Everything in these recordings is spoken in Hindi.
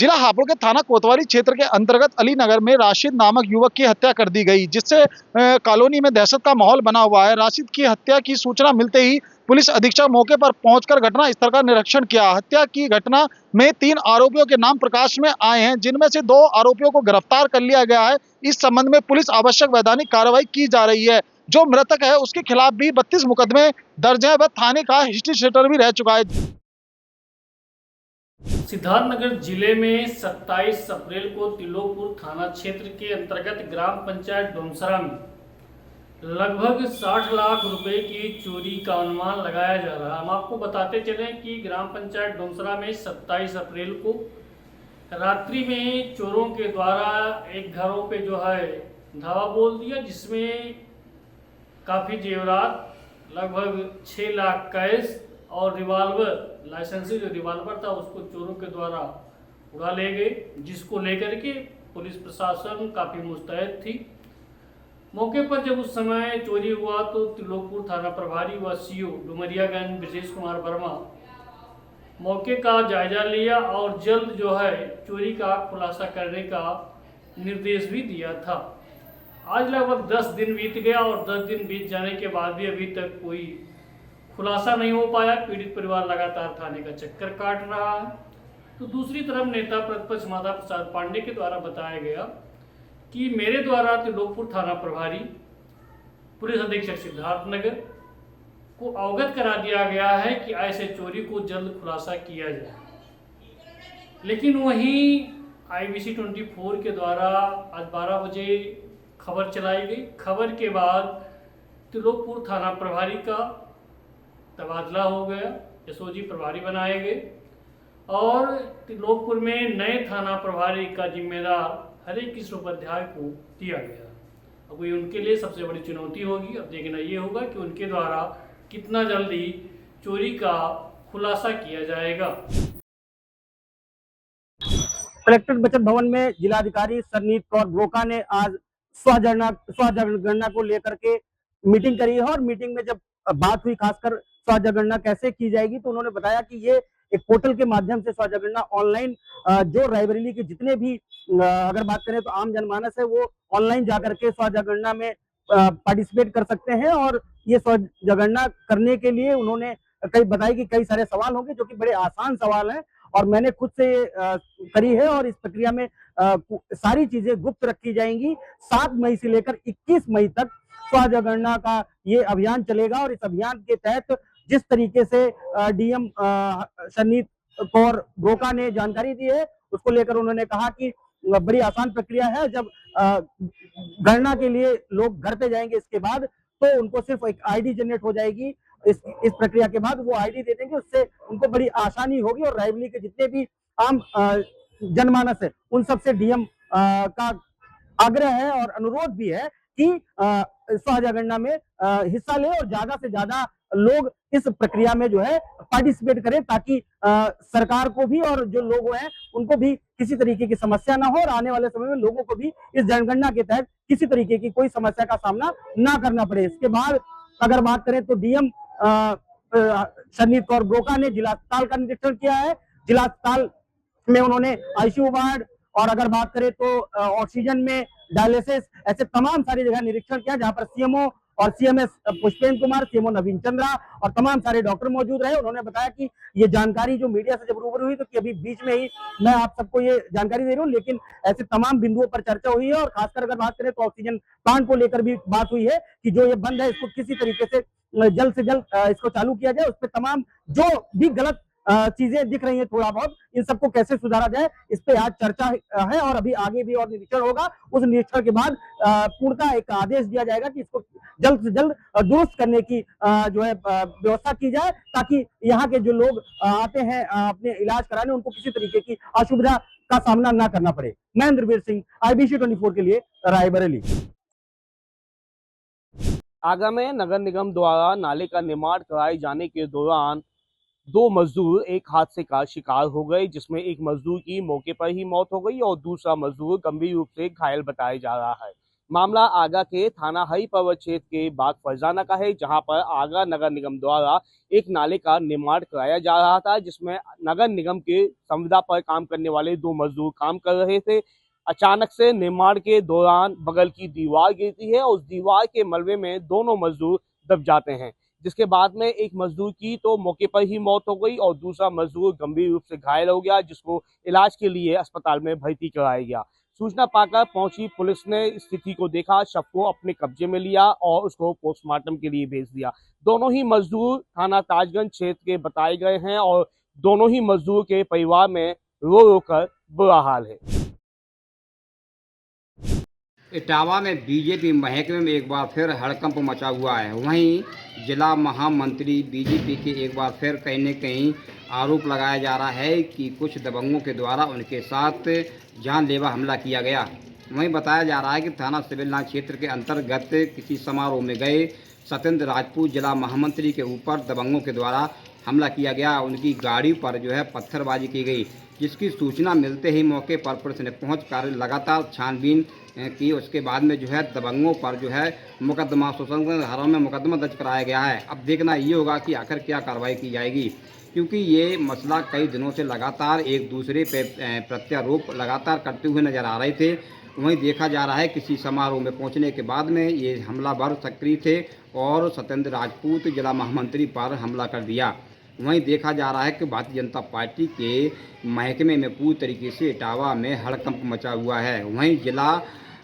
जिला हापुड़ के थाना कोतवाली क्षेत्र के अंतर्गत अली नगर में राशिद नामक युवक की हत्या कर दी गई, जिससे कॉलोनी में दहशत का माहौल बना हुआ है। राशिद की हत्या की सूचना मिलते ही पुलिस अधीक्षक मौके पर पहुंचकर घटना स्थल का निरीक्षण किया। हत्या की घटना में 3 आरोपियों के नाम प्रकाश में आए हैं, जिनमें से 2 आरोपियों को गिरफ्तार कर लिया गया है। इस संबंध में पुलिस आवश्यक वैधानिक कार्रवाई की जा रही है। जो मृतक है उसके खिलाफ भी 32 मुकदमे दर्ज है। वह थाने का हिस्ट्री शीटर भी रह चुका है। सिद्धार्थनगर जिले में 27 अप्रैल को तिलोकपुर थाना क्षेत्र के अंतर्गत ग्राम पंचायत डोमसरा में लगभग 60 लाख रुपए की चोरी का अनुमान लगाया जा रहा है। हम आपको बताते चलें कि ग्राम पंचायत डोमसरा में 27 अप्रैल को रात्रि में चोरों के द्वारा एक घरों पे जो है धावा बोल दिया, जिसमें काफ़ी जेवरात, लगभग 6 लाख कैश और रिवाल्वर, लाइसेंसी जो रिवाल्वर था उसको चोरों के द्वारा उड़ा ले गए, जिसको लेकर के पुलिस प्रशासन काफ़ी मुस्तैद थी। मौके पर जब उस समय चोरी हुआ तो तिलोकपुर थाना प्रभारी व सीओ डुमरियागंज ब्रजेश कुमार वर्मा मौके का जायजा लिया और जल्द जो है चोरी का खुलासा करने का निर्देश भी दिया था। आज लगभग 10 दिन बीत गया और 10 दिन बीत जाने के बाद भी अभी तक कोई खुलासा नहीं हो पाया। पीड़ित परिवार लगातार थाने का चक्कर काट रहा है। तो दूसरी तरफ नेता प्रतिपक्ष माता प्रसाद पांडे के द्वारा बताया गया कि मेरे द्वारा तिलोकपुर थाना प्रभारी पुलिस अधीक्षक सिद्धार्थनगर को अवगत करा दिया गया है कि ऐसे चोरी को जल्द खुलासा किया जाए। लेकिन वहीं IBC 24 के द्वारा आज 12 बजे खबर चलाई गई। खबर के बाद तिलोकपुर थाना प्रभारी का तबादला हो गया, SOG प्रभारी बनाए गए और तिलोकपुर में नए थाना प्रभारी का जिम्मेदार हरे कृष्ण उपाध्याय को दिया गया। अब ये उनके लिए सबसे बड़ी चुनौती होगी। अब देखना ये होगा कि उनके द्वारा कितना जल्दी चोरी का खुलासा किया जाएगा। कलेक्टर बचत भवन में जिलाधिकारी सरनीत कौर ब्रोका ने आज स्वजनगणना को लेकर के मीटिंग करी है और मीटिंग में जब बात हुई खासकर स्वजनगणना कैसे की जाएगी तो उन्होंने बताया कि ये एक पोर्टल के माध्यम से स्वजनगणना ऑनलाइन जो रायबरेली के जितने भी अगर बात करें तो आम जनमानस है वो ऑनलाइन जाकर के स्वजनगणना में पार्टिसिपेट कर सकते हैं। और ये स्वजनगणना करने के लिए उन्होंने बताया कि कई सारे सवाल होंगे जो कि बड़े आसान सवाल हैं और मैंने खुद से करी है और इस प्रक्रिया में सारी चीजें गुप्त रखी जाएंगी। 7 मई से लेकर 21 मई तक स्वजनगणना का ये अभियान चलेगा और इस अभियान के तहत जिस तरीके से DM सरनीत कौर ब्रोका ने जानकारी दी है उसको लेकर उन्होंने कहा कि बड़ी आसान प्रक्रिया है। जब गणना के लिए लोग घर पे जाएंगे इसके बाद तो उनको सिर्फ एक ID जनरेट हो जाएगी। इस प्रक्रिया के बाद वो ID दे देंगे, उससे उनको बड़ी आसानी होगी और रायबरेली के जितने भी आम जनमानस है उन सबसे DM का आग्रह है और अनुरोध भी है कि स्वजनगणना में हिस्सा ले और ज्यादा से ज्यादा लोग इस प्रक्रिया में जो है पार्टिसिपेट करें ताकि सरकार को भी और जो लोग हैं उनको भी किसी तरीके की समस्या ना हो और आने वाले समय में लोगों को भी इस जनगणना के तहत किसी तरीके की कोई समस्या का सामना ना करना पड़े। इसके बाद अगर बात करें तो DM सरनीत कौर ब्रोका ने जिला अस्पताल का निरीक्षण किया है। जिला अस्पताल में उन्होंने ICU वार्ड और अगर बात करें तो ऑक्सीजन में डायलिसिस ऐसे तमाम सारी जगह निरीक्षण किया जहां पर CMO और CMS पुष्पेंद्र कुमार, CMO नवीन चंद्रा और तमाम सारे डॉक्टर मौजूद रहे। उन्होंने बताया कि ये जानकारी जो मीडिया से जब रूबरू हुई तो कि अभी बीच में ही मैं आप सबको ये जानकारी दे रहा हूँ, लेकिन ऐसे तमाम बिंदुओं पर चर्चा हुई है और खासकर अगर बात करें तो ऑक्सीजन प्लांट को लेकर भी बात हुई है कि जो ये बंद है इसको किसी तरीके से जल्द इसको चालू किया जाए। उस पर तमाम जो भी गलत चीजें दिख रही हैं थोड़ा बहुत इन सबको कैसे सुधारा जाए इस पे आज चर्चा है और अभी आगे भी और निरीक्षण होगा। उस निरीक्षण के बाद पूर्णतः एक आदेश दिया जाएगा कि इसको जल्द से जल्द दुरुस्त करने की जो है व्यवस्था की जाए ताकि यहाँ के जो लोग आते हैं अपने इलाज कराने उनको किसी तरीके की असुविधा का सामना ना करना पड़े। मैं इंद्रवीर सिंह, IBC 24 के लिए रायबरेली। आगरा में नगर निगम द्वारा नाले का निर्माण कराए जाने के दौरान 2 मजदूर एक हादसे का शिकार हो गए, जिसमें एक मजदूर की मौके पर ही मौत हो गई और दूसरा मजदूर गंभीर रूप से घायल बताया जा रहा है। मामला आगरा के थाना हरी पर्वत क्षेत्र के बाग फरजाना का है, जहां पर आगरा नगर निगम द्वारा एक नाले का निर्माण कराया जा रहा था, जिसमें नगर निगम के संविदा पर काम करने वाले 2 मजदूर काम कर रहे थे। अचानक से निर्माण के दौरान बगल की दीवार गिरती है और उस दीवार के मलबे में दोनों मजदूर दब जाते हैं, जिसके बाद में एक मजदूर की तो मौके पर ही मौत हो गई और दूसरा मजदूर गंभीर रूप से घायल हो गया, जिसको इलाज के लिए अस्पताल में भर्ती कराया गया। सूचना पाकर पहुंची पुलिस ने स्थिति को देखा, शव को अपने कब्जे में लिया और उसको पोस्टमार्टम के लिए भेज दिया। दोनों ही मजदूर थाना ताजगंज क्षेत्र के बताए गए हैं और दोनों ही मजदूर के परिवार में रो रो कर बुरा हाल है। इटावा में बीजेपी महकमे में एक बार फिर हड़कंप मचा हुआ है। वहीं जिला महामंत्री बीजेपी के एक बार फिर कहीं न कहीं आरोप लगाया जा रहा है कि कुछ दबंगों के द्वारा उनके साथ जानलेवा हमला किया गया। वहीं बताया जा रहा है कि थाना सिविल लाइन क्षेत्र के अंतर्गत किसी समारोह में गए सत्येंद्र राजपूत जिला महामंत्री के ऊपर दबंगों के द्वारा हमला किया गया। उनकी गाड़ी पर जो है पत्थरबाजी की गई, जिसकी सूचना मिलते ही मौके पर पुलिस ने पहुंचकर लगातार छानबीन की। उसके बाद में जो है दबंगों पर जो है मुकदमा शोषण धाराओं में मुकदमा दर्ज कराया गया है। अब देखना ये होगा कि आखिर क्या कार्रवाई की जाएगी, क्योंकि ये मसला कई दिनों से लगातार एक दूसरे पे प्रत्यारोप लगातार करते हुए नजर आ रहे थे। वहीं देखा जा रहा है किसी समारोह में पहुंचने के बाद में ये हमलावर सक्रिय थे और सत्येंद्र राजपूत जिला महामंत्री पर हमला कर दिया। वहीं देखा जा रहा है कि भारतीय जनता पार्टी के महकमे में पूरी तरीके से इटावा में हड़कंप मचा हुआ है। वहीं जिला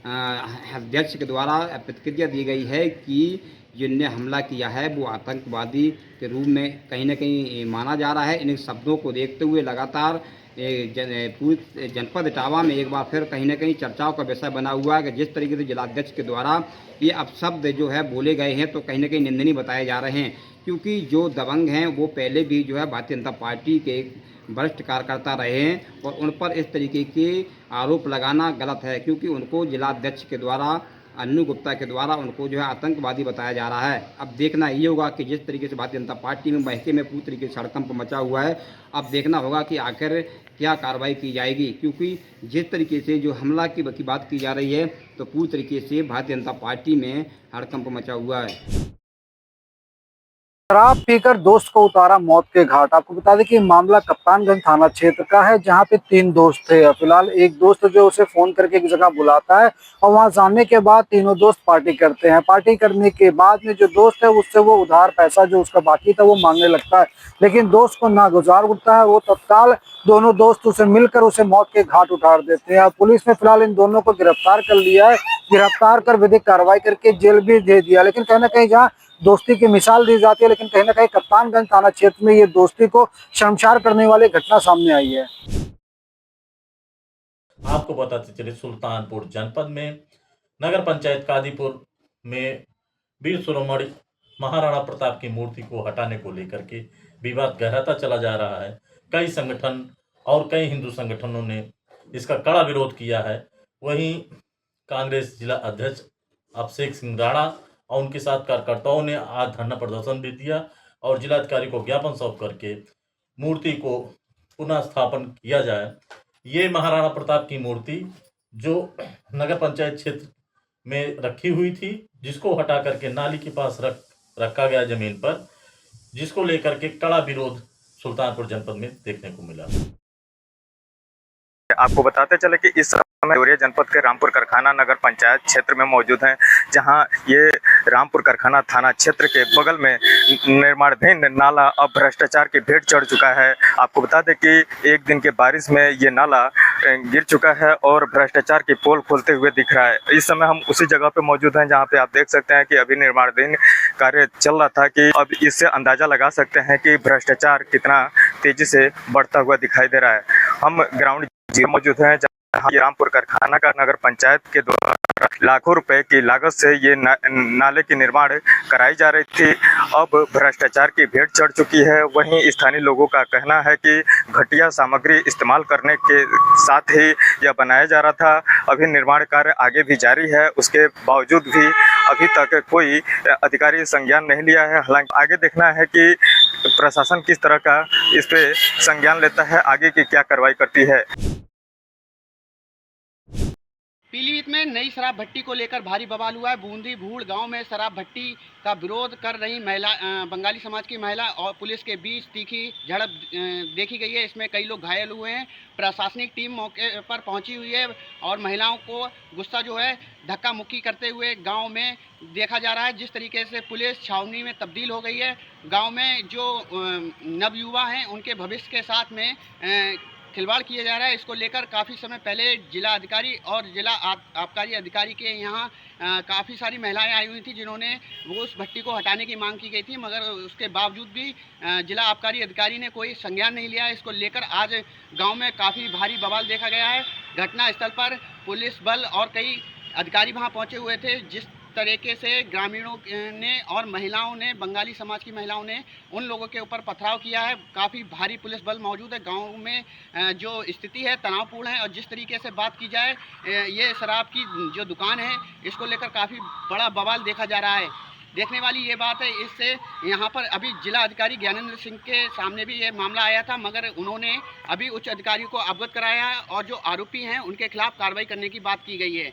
अध्यक्ष के द्वारा प्रतिक्रिया दी गई है कि जिनने हमला किया है वो आतंकवादी के रूप में कहीं न कहीं माना जा रहा है। इन शब्दों को देखते हुए लगातार पूरे जनपद इटावा में एक बार फिर कहीं न कहीं चर्चाओं का विषय बना हुआ है कि जिस तरीके से जिलाध्यक्ष के द्वारा ये अपशब्द जो है बोले गए हैं तो कहीं न कहीं निंदनीय बताए जा रहे हैं, क्योंकि जो दबंग हैं वो पहले भी जो है भारतीय जनता पार्टी के वरिष्ठ कार्यकर्ता रहे हैं और उन पर इस तरीके के आरोप लगाना गलत है, क्योंकि उनको जिलाध्यक्ष के द्वारा अन्नू गुप्ता के द्वारा उनको जो है आतंकवादी बताया जा रहा है। अब देखना ये होगा कि जिस तरीके से भारतीय जनता पार्टी में महकमे में पूरी तरीके से हड़कंप मचा हुआ है, अब देखना होगा कि आखिर क्या कार्रवाई की जाएगी, क्योंकि जिस तरीके से जो हमला की बात की जा रही है तो पूरी तरीके से भारतीय जनता पार्टी में हड़कंप मचा हुआ है। शराब पीकर दोस्त को उतारा मौत के घाट। आपको बता दें कि मामला कप्तानगंज थाना क्षेत्र का है, जहां पे 3 दोस्त थे। फिलहाल एक दोस्त जो उसे फोन करके एक जगह बुलाता है और वहां जाने के बाद तीनों दोस्त पार्टी करते हैं। पार्टी करने के बाद में जो दोस्त है उससे वो उधार पैसा जो उसका बाकी था वो मांगने लगता है, लेकिन दोस्त को नागुजार उठता है। वो तत्काल दोनों दोस्त उसे मिलकर उसे मौत के घाट उतार देते हैं। पुलिस ने फिलहाल इन दोनों को गिरफ्तार कर लिया है। गिरफ्तार कर विधिक कार्रवाई करके जेल भी दे दिया। लेकिन कहीं ना कहीं जहाँ दोस्ती की मिसाल दी जाती है, लेकिन कहीं ना कहीं कप्तानगंज थाना क्षेत्र में ये दोस्ती को शर्मसार करने वाली घटना सामने आई है। आपको बताते चले सुल्तानपुर जनपद में नगर पंचायत कादीपुर में वीर शिरोमणि महाराणा प्रताप की मूर्ति को हटाने को लेकर के विवाद गहराता चला जा रहा है। कई संगठन और कई हिंदू संगठनों ने इसका कड़ा विरोध किया है। वहीं कांग्रेस जिला अध्यक्ष अभिषेक सिंह राणा और उनके साथ कार्यकर्ताओं ने आज धरना प्रदर्शन भी दिया और जिलाधिकारी को ज्ञापन सौंप करके मूर्ति को पुनः स्थापन किया जाए। ये महाराणा प्रताप की मूर्ति जो नगर पंचायत क्षेत्र में रखी हुई थी, जिसको हटा करके नाली के पास रखा गया जमीन पर, जिसको लेकर के कड़ा विरोध सुल्तानपुर जनपद में देखने को मिला। आपको बताते चले कि इस समय देवरिया जनपद के रामपुर कारखाना नगर पंचायत क्षेत्र में मौजूद हैं, जहां ये रामपुर कारखाना थाना क्षेत्र के बगल में निर्माणाधीन नाला अब भ्रष्टाचार की भेंट चढ़ चुका है। आपको बता दें कि एक दिन के बारिश में ये नाला गिर चुका है और भ्रष्टाचार की पोल खोलते हुए दिख रहा है। इस समय हम उसी जगह पे मौजूद हैं जहां पे आप देख सकते हैं कि अभी निर्माणाधीन कार्य चल रहा था, कि अब इससे अंदाजा लगा सकते हैं कि भ्रष्टाचार कितना तेजी से बढ़ता हुआ दिखाई दे रहा है। हम ग्राउंड मौजूद हैं जहां ये रामपुर कारखाना का नगर पंचायत के द्वारा लाखों रुपए की लागत से ये नाले की निर्माण कराई जा रही थी। अब भ्रष्टाचार की भेंट चढ़ चुकी है। वहीं स्थानीय लोगों का कहना है कि घटिया सामग्री इस्तेमाल करने के साथ ही यह बनाया जा रहा था। अभी निर्माण कार्य आगे भी जारी है, उसके बावजूद भी अभी तक कोई अधिकारी संज्ञान नहीं लिया है। हालांकि आगे देखना है कि प्रशासन किस तरह का इस पे संज्ञान लेता है, आगे की क्या कार्रवाई करती है। पीलीभीत राशिद में नई शराब भट्टी को लेकर भारी बवाल हुआ है। बूंदी भूड़ गांव में शराब भट्टी का विरोध कर रही महिला बंगाली समाज की महिला और पुलिस के बीच तीखी झड़प देखी गई है। इसमें कई लोग घायल हुए हैं। प्रशासनिक टीम मौके पर पहुंची हुई है और महिलाओं को गुस्सा जो है धक्का मुक्की करते हुए गांव में देखा जा रहा है। जिस तरीके से पुलिस छावनी में तब्दील हो गई है, गांव में जो नवयुवा हैं उनके भविष्य के साथ में खिलवाड़ किया जा रहा है। इसको लेकर काफ़ी समय पहले जिला अधिकारी और जिला आबकारी अधिकारी के यहाँ काफ़ी सारी महिलाएं आई हुई थी, जिन्होंने वो उस भट्टी को हटाने की मांग की गई थी, मगर उसके बावजूद भी जिला आबकारी अधिकारी ने कोई संज्ञान नहीं लिया। इसको लेकर आज गांव में काफ़ी भारी बवाल देखा गया है। घटनास्थल पर पुलिस बल और कई अधिकारी वहां पहुंचे हुए थे। जिस तरीके से ग्रामीणों ने और महिलाओं ने, बंगाली समाज की महिलाओं ने उन लोगों के ऊपर पथराव किया है। काफ़ी भारी पुलिस बल मौजूद है। गांव में जो स्थिति है तनावपूर्ण है और जिस तरीके से बात की जाए, ये शराब की जो दुकान है इसको लेकर काफ़ी बड़ा बवाल देखा जा रहा है। देखने वाली ये बात है, इससे यहाँ पर अभी जिला अधिकारी ज्ञानेंद्र सिंह के सामने भी ये मामला आया था, मगर उन्होंने अभी उच्च अधिकारियों को अवगत कराया है और जो आरोपी हैं उनके खिलाफ कार्रवाई करने की बात की गई है।